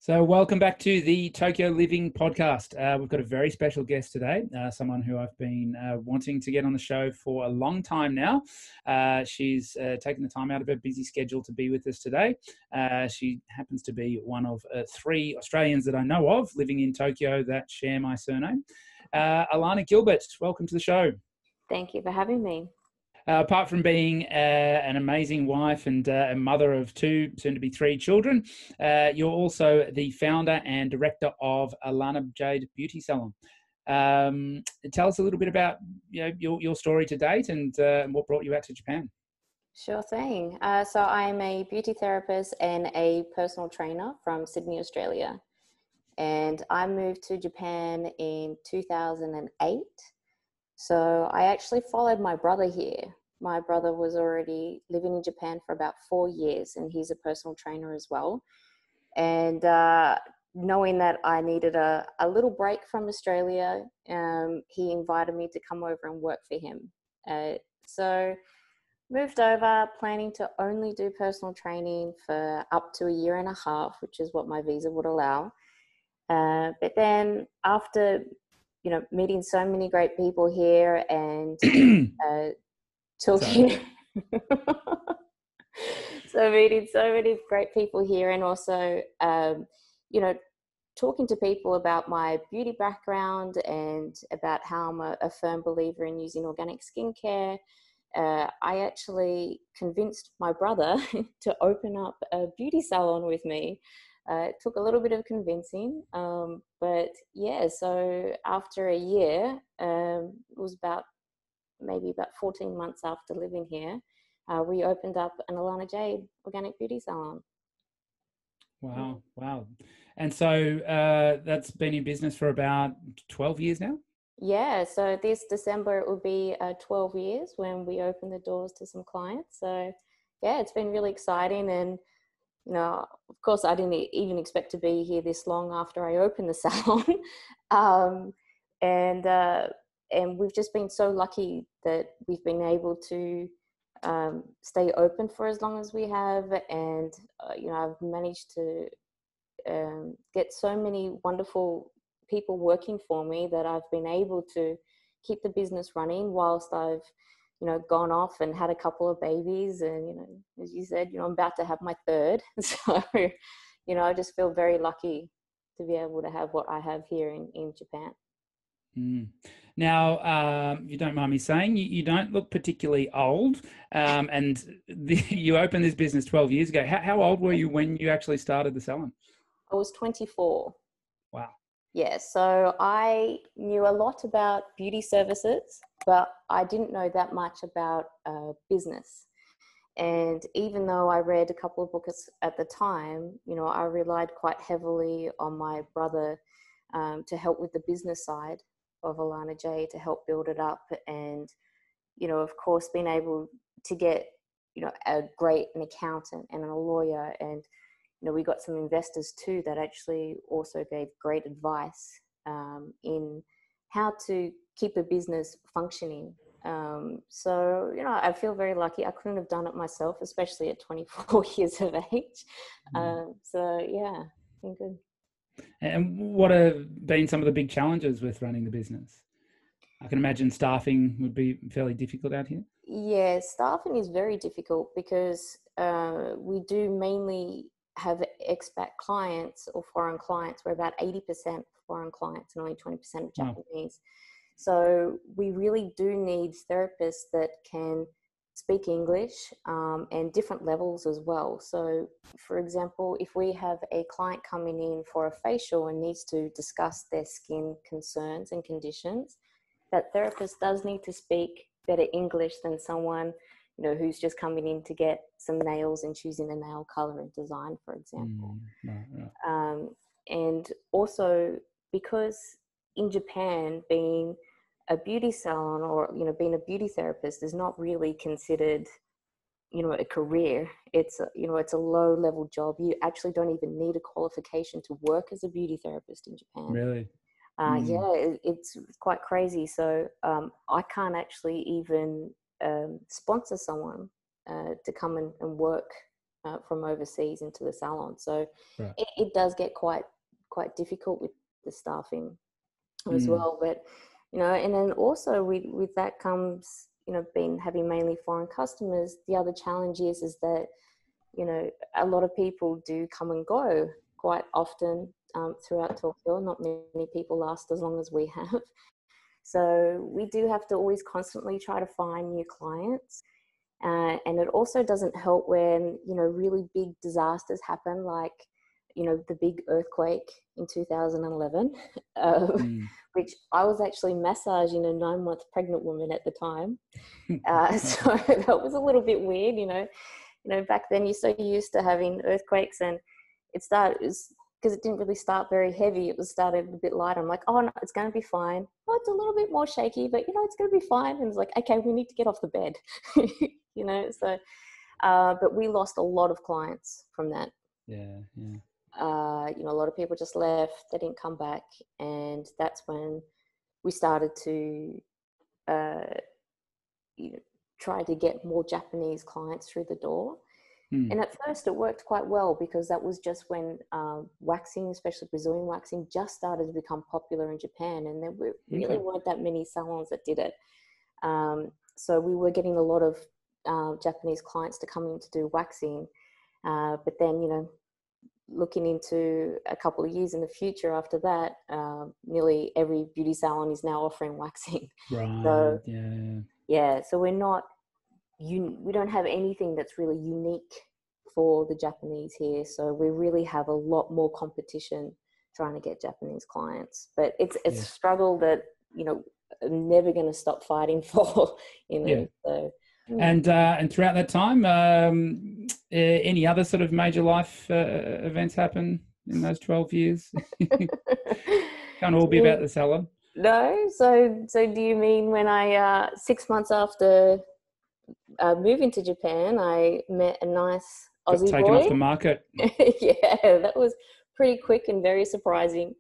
So welcome back to the Tokyo Living podcast. We've got a very special guest today, someone who I've been wanting to get on the show for a long time now. She's taken the time out of her busy schedule to be with us today. She happens to be one of three Australians that I know of living in Tokyo that share my surname. Elana Gilbert, welcome to the show. Thank you for having me. Apart from being an amazing wife and a mother of two, soon to be three children, you're also the founder and director of Elana Jade Beauty Salon. Tell us a little bit about your story to date and what brought you out to Japan. Sure thing. So I'm a beauty therapist and a personal trainer from Sydney, Australia. And I moved to Japan in 2008. So I actually followed my brother here. My brother was already living in Japan for about 4 years, and he's a personal trainer as well. And knowing that I needed a little break from Australia, he invited me to come over and work for him. So moved over, planning to only do personal training for up to 1.5 years, which is what my visa would allow. But then after meeting so many great people here and talking, so meeting so many great people here, and also, talking to people about my beauty background and about how I'm a firm believer in using organic skincare. I actually convinced my brother to open up a beauty salon with me. It took a little bit of convincing, but yeah, so after a year, it was maybe about 14 months after living here, we opened up an Elana Jade organic beauty salon. Wow. And so that's been in business for about 12 years now? Yeah, so this December it will be 12 years when we open the doors to some clients. So yeah, it's been really exciting. And of course, I didn't even expect to be here this long after I opened the salon. And we've just been so lucky that we've been able to stay open for as long as we have. And, I've managed to get so many wonderful people working for me that I've been able to keep the business running whilst I've gone off and had a couple of babies. And, as you said, I'm about to have my third. So, I just feel very lucky to be able to have what I have here in Japan. Now, you don't mind me saying, you don't look particularly old. And you opened this business 12 years ago. How old were you when you actually started the salon? I was 24. Wow. Yeah, so I knew a lot about beauty services, but I didn't know that much about business. And even though I read a couple of books at the time, I relied quite heavily on my brother to help with the business side of Elana Jade, to help build it up. And, of course, being able to get, an accountant and a lawyer, and we got some investors too that actually also gave great advice in how to keep a business functioning. So, I feel very lucky. I couldn't have done it myself, especially at 24 years of age. So, yeah, been good. And what have been some of the big challenges with running the business? I can imagine staffing would be fairly difficult out here. Yeah, staffing is very difficult because we do mainly have expat clients or foreign clients. We're about 80% foreign clients and only 20% Japanese. So we really do need therapists that can speak English and different levels as well. So, for example, if we have a client coming in for a facial and needs to discuss their skin concerns and conditions, that therapist does need to speak better English than someone who's just coming in to get some nails and choosing a nail color and design, for example. Right. And also because in Japan, being a beauty salon or, being a beauty therapist is not really considered, a career. It's a low level job. You actually don't even need a qualification to work as a beauty therapist in Japan. Really? Yeah, it's quite crazy. So I can't actually even sponsor someone to come and work from overseas into the salon. So Right. it does get quite difficult with the staffing as Mm. well. But and then also with that comes having mainly foreign customers. The other challenge is that a lot of people do come and go quite often throughout Tokyo. Not many people last as long as we have. So we do have to always constantly try to find new clients. And it also doesn't help when, really big disasters happen, like, the big earthquake in 2011, which I was actually massaging a 9-month pregnant woman at the time. So that was a little bit weird, back then you're so used to having earthquakes, and because it didn't really start very heavy. It was started a bit lighter. I'm like, oh no, it's going to be fine. Oh, it's a little bit more shaky, but it's going to be fine. And it's like, okay, we need to get off the bed, So, but we lost a lot of clients from that. Yeah. A lot of people just left. They didn't come back, and that's when we started to, try to get more Japanese clients through the door. And at first it worked quite well, because that was just when waxing, especially Brazilian waxing, just started to become popular in Japan, and there really weren't that many salons that did it. So we were getting a lot of Japanese clients to come in to do waxing. But then, looking into a couple of years in the future after that, nearly every beauty salon is now offering waxing. Right. So, yeah. So we're not, we don't have anything that's really unique for the Japanese here. So we really have a lot more competition trying to get Japanese clients. But it's a struggle that, I'm never going to stop fighting for, So. And throughout that time, any other sort of major life events happen in those 12 years? Can't all be about the salon. No. So do you mean when I 6 months after moving to Japan, I met a nice Aussie boy? Got taken off the market. Yeah, that was pretty quick and very surprising.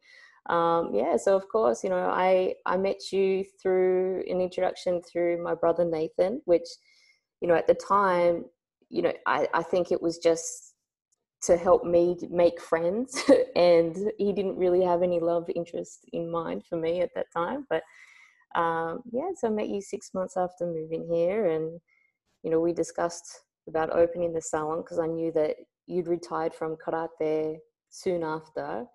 So of course, I met you through an introduction through my brother Nathan, which, at the time, I think it was just to help me make friends, and he didn't really have any love interest in mind for me at that time. But so I met you 6 months after moving here, and we discussed about opening the salon, because I knew that you'd retired from karate soon after,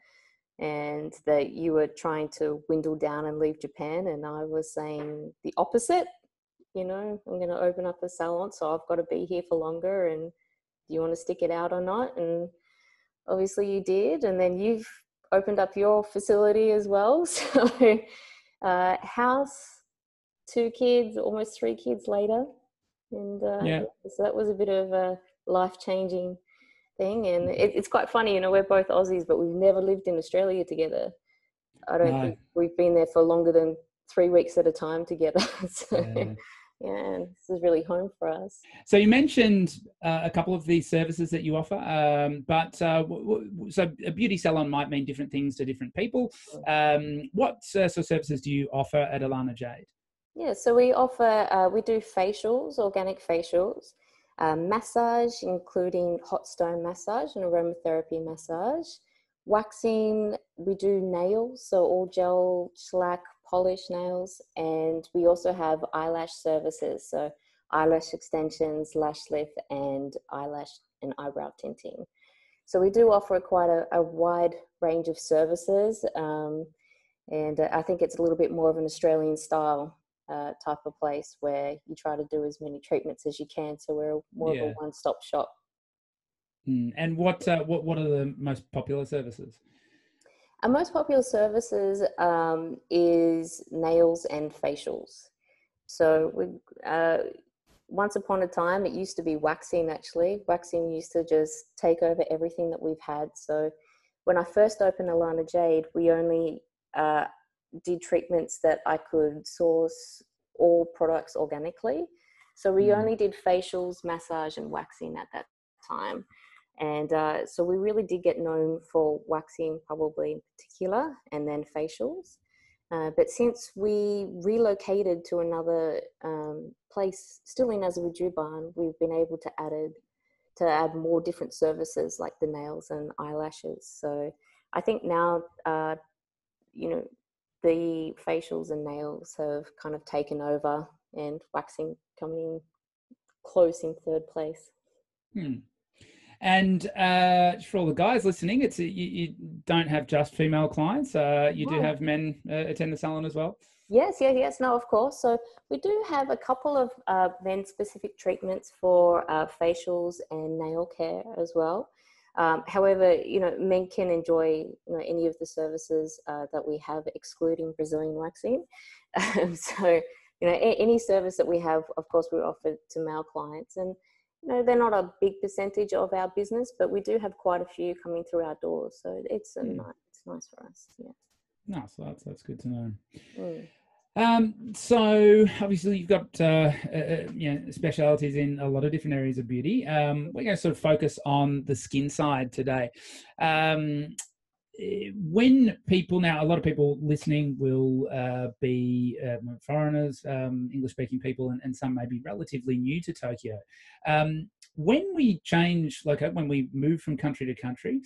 and that you were trying to dwindle down and leave Japan. And I was saying the opposite. I'm going to open up a salon, so I've got to be here for longer, and do you want to stick it out or not? And obviously you did, and then you've opened up your facility as well. So house, 2 kids, almost 3 kids later. And so that was a bit of a life-changing thing. And it's quite funny, we're both Aussies, but we've never lived in Australia together. I don't think we've been there for longer than 3 weeks at a time together. So, and this is really home for us. So you mentioned a couple of these services that you offer, but so a beauty salon might mean different things to different people. What sort of services do you offer at Elana Jade? Yeah, so we offer, we do facials, organic facials, massage, including hot stone massage and aromatherapy massage. Waxing, we do nails, so all gel, shellac, polished nails, and we also have eyelash services, so eyelash extensions, lash lift, and eyelash and eyebrow tinting. So we do offer quite a wide range of services, and I think it's a little bit more of an Australian style type of place, where you try to do as many treatments as you can, so we're more of a one-stop shop. And what are the most popular services? Our most popular services is nails and facials. So once upon a time, it used to be waxing. Actually, waxing used to just take over everything that we've had. So when I first opened Elana Jade, we only did treatments that I could source all products organically. So we only did facials, massage, and waxing at that time. And so we really did get known for waxing, probably in particular, and then facials. But since we relocated to another place, still in Azerbaijan, we've been able to to add more different services like the nails and eyelashes. So I think now, you know, the facials and nails have kind of taken over, and waxing coming close in third place. And for all the guys listening, you don't have just female clients. You do have men attend the salon as well. Yes. No, of course. So we do have a couple of men-specific treatments for facials and nail care as well. However, men can enjoy, any of the services that we have, excluding Brazilian waxing. So, any service that we have, of course, we offer to male clients, and they're not a big percentage of our business, but we do have quite a few coming through our doors. So it's nice for us. Yeah. No, so that's good to know. Mm. So obviously you've got specialities in a lot of different areas of beauty. We're going to sort of focus on the skin side today. When people now, a lot of people listening will be foreigners, English-speaking people, and some may be relatively new to Tokyo. When we change, like when we move from country to country,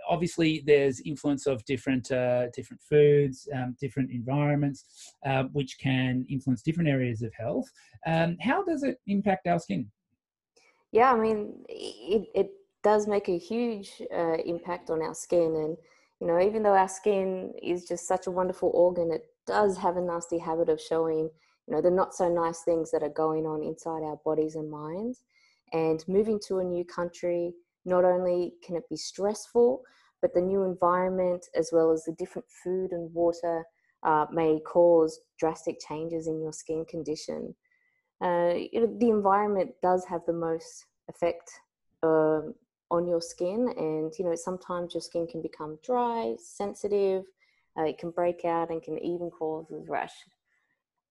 obviously there's influence of different foods, different environments, which can influence different areas of health. How does it impact our skin? Yeah, I mean, it does make a huge impact on our skin. And, even though our skin is just such a wonderful organ, it does have a nasty habit of showing, the not so nice things that are going on inside our bodies and minds. And moving to a new country, not only can it be stressful, but the new environment, as well as the different food and water, may cause drastic changes in your skin condition. The environment does have the most effect on your skin, and sometimes your skin can become dry, sensitive, it can break out, and can even cause a rash.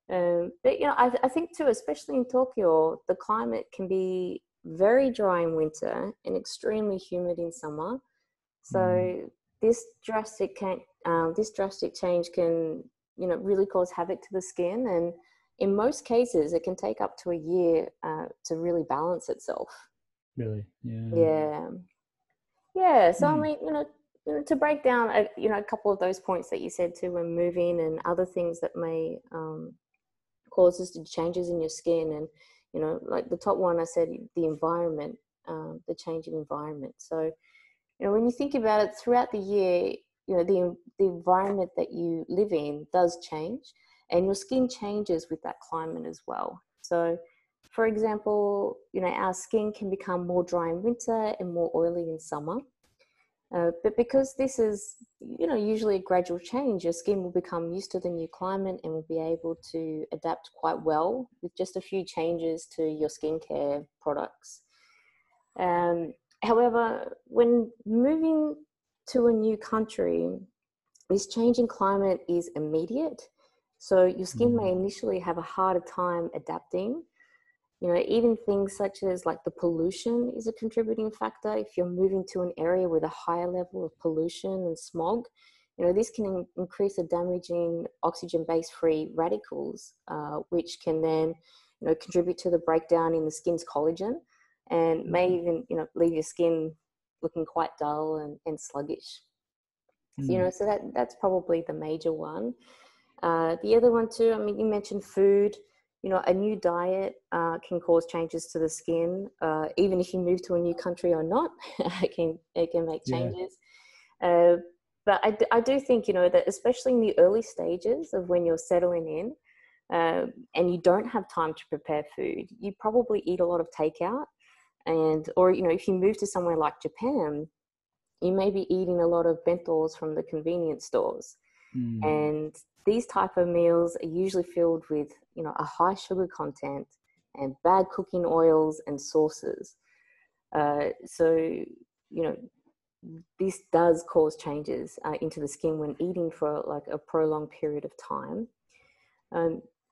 But I think too, especially in Tokyo, the climate can be very dry in winter and extremely humid in summer. So this drastic change can really cause havoc to the skin, and in most cases it can take up to a year to really balance itself. Really? Yeah. So I mean, to break down a couple of those points that you said too, when moving, and other things that may causes the changes in your skin. And like the top one, I said the environment, the change in environment. So when you think about it throughout the year, the environment that you live in does change, and your skin changes with that climate as well. So for example, our skin can become more dry in winter and more oily in summer. But because this is, usually a gradual change, your skin will become used to the new climate and will be able to adapt quite well with just a few changes to your skincare products. However, when moving to a new country, this change in climate is immediate. So your skin may initially have a harder time adapting. Even things such as like the pollution is a contributing factor. If you're moving to an area with a higher level of pollution and smog, this can increase the damaging oxygen-based free radicals, which can then, contribute to the breakdown in the skin's collagen, and may even, leave your skin looking quite dull and sluggish. So that's probably the major one. The other one too, I mean, you mentioned food. A new diet can cause changes to the skin, even if you move to a new country or not. it can make changes. But I do think, that especially in the early stages of when you're settling in, and you don't have time to prepare food, you probably eat a lot of takeout. Or if you move to somewhere like Japan, you may be eating a lot of bentos from the convenience stores. And these type of meals are usually filled with, a high sugar content and bad cooking oils and sauces. So, this does cause changes into the skin when eating for like a prolonged period of time.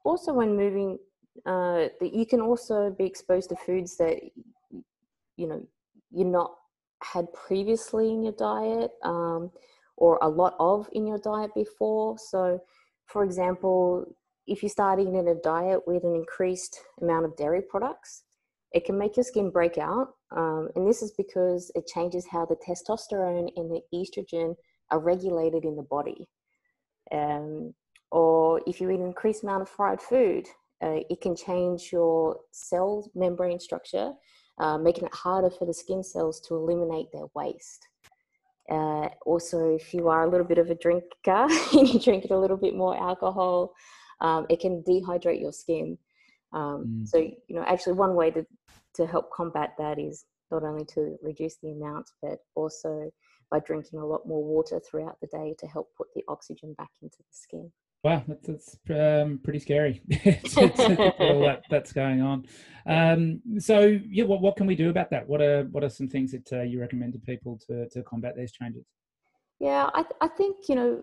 Also, when moving, you can also be exposed to foods that, you're not had previously in your diet, or a lot of in your diet before. So, for example, if you start eating a diet with an increased amount of dairy products, it can make your skin break out. And this is because it changes how the testosterone and the estrogen are regulated in the body. Or if you eat an increased amount of fried food, it can change your cell membrane structure, making it harder for the skin cells to eliminate their waste. Also, if you are a little bit of a drinker and you drink a little bit more alcohol, it can dehydrate your skin. So, you know, actually one way to help combat that is not only to reduce the amount, but also by drinking a lot more water throughout the day to help put the oxygen back into the skin. Wow, that's pretty scary. All that's going on. So yeah, what can we do about that? What are some things that you recommend to people to combat these changes? Yeah, I think, you know,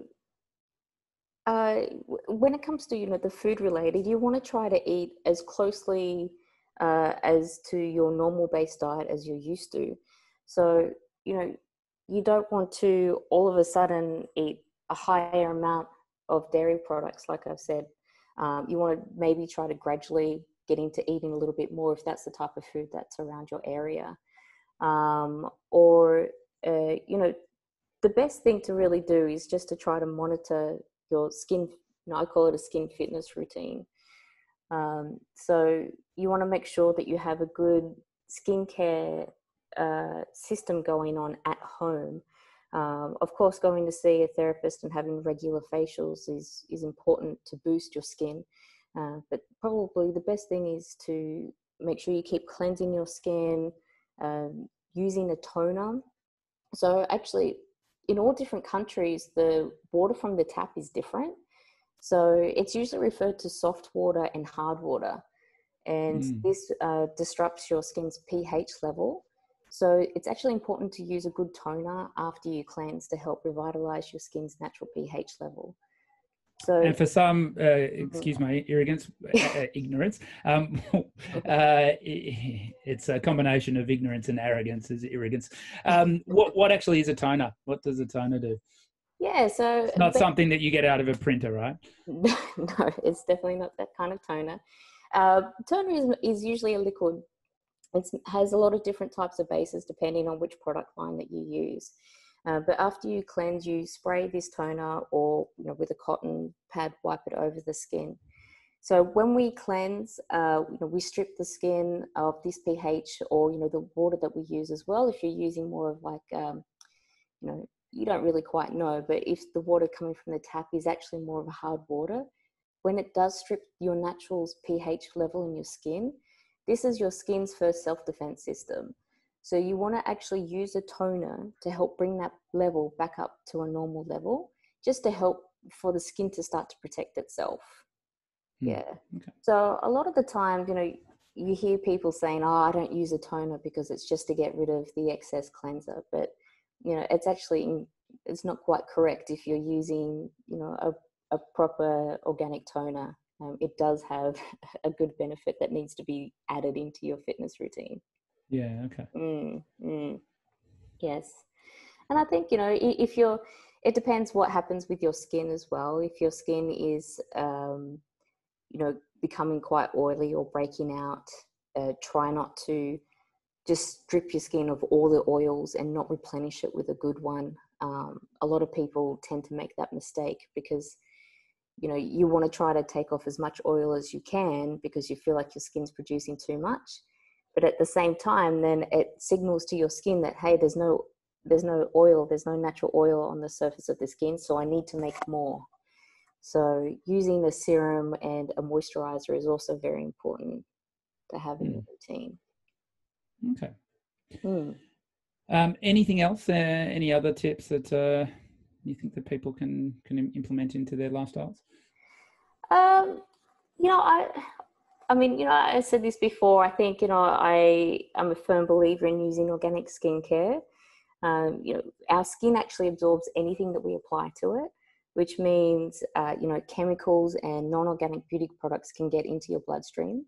when it comes to, you know, the food related, you want to try to eat as closely as to your normal base diet as you're used to. So, you know, you don't want to all of a sudden eat a higher amount of dairy products, like I've said. You want to maybe try to gradually get into eating a little bit more if that's the type of food that's around your area. Or, you know, the best thing to really do is just to try to monitor your skin. You know, I call it a skin fitness routine. So you want to make sure that you have a good skincare system going on at home. Of course, going to see a therapist and having regular facials is important to boost your skin. But probably the best thing is to make sure you keep cleansing your skin, using a toner. So actually, in all different countries, the water from the tap is different. So it's usually referred to soft water and hard water. And this disrupts your skin's pH level. So it's actually important to use a good toner after you cleanse to help revitalize your skin's natural pH level. So, and for some, excuse my ignorance, it's a combination of ignorance and arrogance is arrogance. What actually is a toner? What does a toner do? Yeah, so it's not something that you get out of a printer, right? No, it's definitely not that kind of toner. Toner is usually a liquid. It has a lot of different types of bases depending on which product line that you use. But after you cleanse, you spray this toner, or you know, with a cotton pad, wipe it over the skin. So when we cleanse, you know, we strip the skin of this pH, or you know, the water that we use as well. If you're using more of like, you know, you don't really quite know, but if the water coming from the tap is actually more of a hard water, when it does strip your natural pH level in your skin, this is your skin's first self-defense system. So you want to actually use a toner to help bring that level back up to a normal level, just to help for the skin to start to protect itself. Yeah. Okay. So a lot of the time, you know, you hear people saying, oh, I don't use a toner because it's just to get rid of the excess cleanser. But, you know, it's not quite correct if you're using, you know, a proper organic toner. It does have a good benefit that needs to be added into your fitness routine. Yeah, okay. Yes. And I think, you know, it depends what happens with your skin as well. If your skin is, you know, becoming quite oily or breaking out, try not to just strip your skin of all the oils and not replenish it with a good one. A lot of people tend to make that mistake because, you know, you want to try to take off as much oil as you can because you feel like your skin's producing too much. But at the same time, then it signals to your skin that, hey, there's no oil, there's no natural oil on the surface of the skin, so I need to make more. So using a serum and a moisturizer is also very important to have in your routine. Okay. Anything else? Any other tips that you think that people can implement into their lifestyles? You know, I mean, you know, I said this before. I think, you know, I'm a firm believer in using organic skincare. You know, our skin actually absorbs anything that we apply to it, which means, you know, chemicals and non-organic beauty products can get into your bloodstream.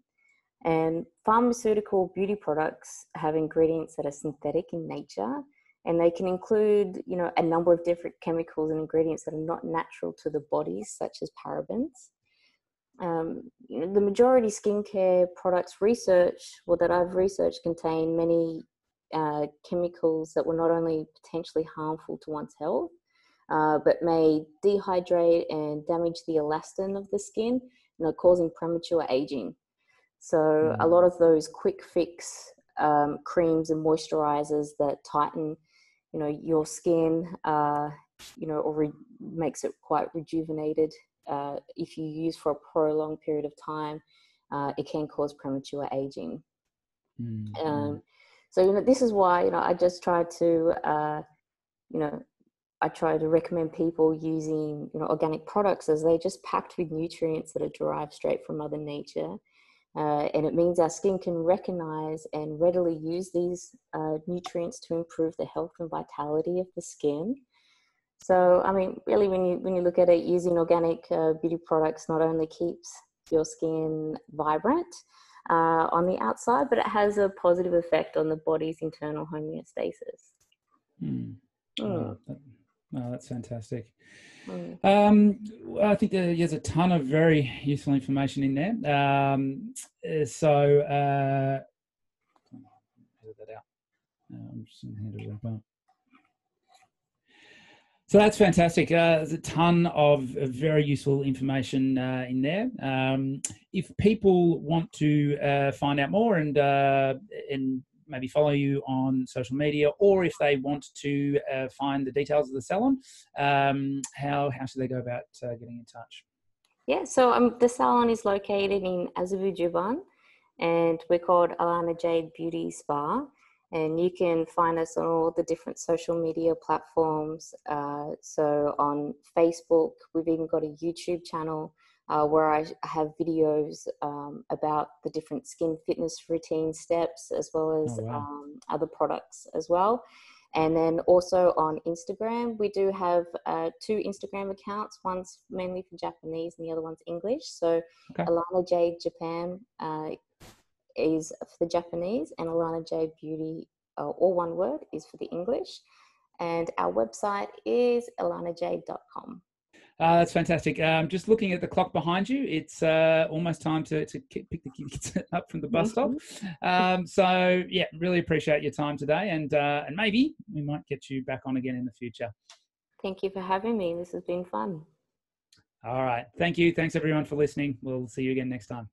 And pharmaceutical beauty products have ingredients that are synthetic in nature, and they can include, you know, a number of different chemicals and ingredients that are not natural to the body, such as parabens. The majority skincare products that I've researched contain many chemicals that were not only potentially harmful to one's health, but may dehydrate and damage the elastin of the skin, causing premature aging. So a lot of those quick fix creams and moisturizers that tighten, your skin, or makes it quite rejuvenated. If you use for a prolonged period of time, it can cause premature aging. So, this is why, I just try to, I try to recommend people using, organic products, as they're just packed with nutrients that are derived straight from Mother Nature. And it means our skin can recognize and readily use these nutrients to improve the health and vitality of the skin. So, I mean, really, when you look at it, using organic beauty products not only keeps your skin vibrant on the outside, but it has a positive effect on the body's internal homeostasis. Oh, that's fantastic. I think there's a ton of very useful information in there. Edit that out. I'm just going to handle it well. So that's fantastic. There's a ton of very useful information in there. If people want to find out more and maybe follow you on social media, or if they want to find the details of the salon, how should they go about getting in touch? Yeah, so the salon is located in Azerbaijan, and we're called Elana Jade Beauty Spa. And you can find us on all the different social media platforms. So on Facebook, we've even got a YouTube channel where I have videos about the different skin fitness routine steps, as well as other products as well. And then also on Instagram, we do have 2 Instagram accounts. One's mainly for Japanese and the other one's English. So Elana Jade Japan is for the Japanese, and Elana Jade Beauty, all one word, is for the English. And our website is elanajade.com. That's fantastic. Just looking at the clock behind you, it's almost time to pick the kids up from the bus stop. So, yeah, really appreciate your time today, and maybe we might get you back on again in the future. Thank you for having me. This has been fun. All right. Thank you. Thanks, everyone, for listening. We'll see you again next time.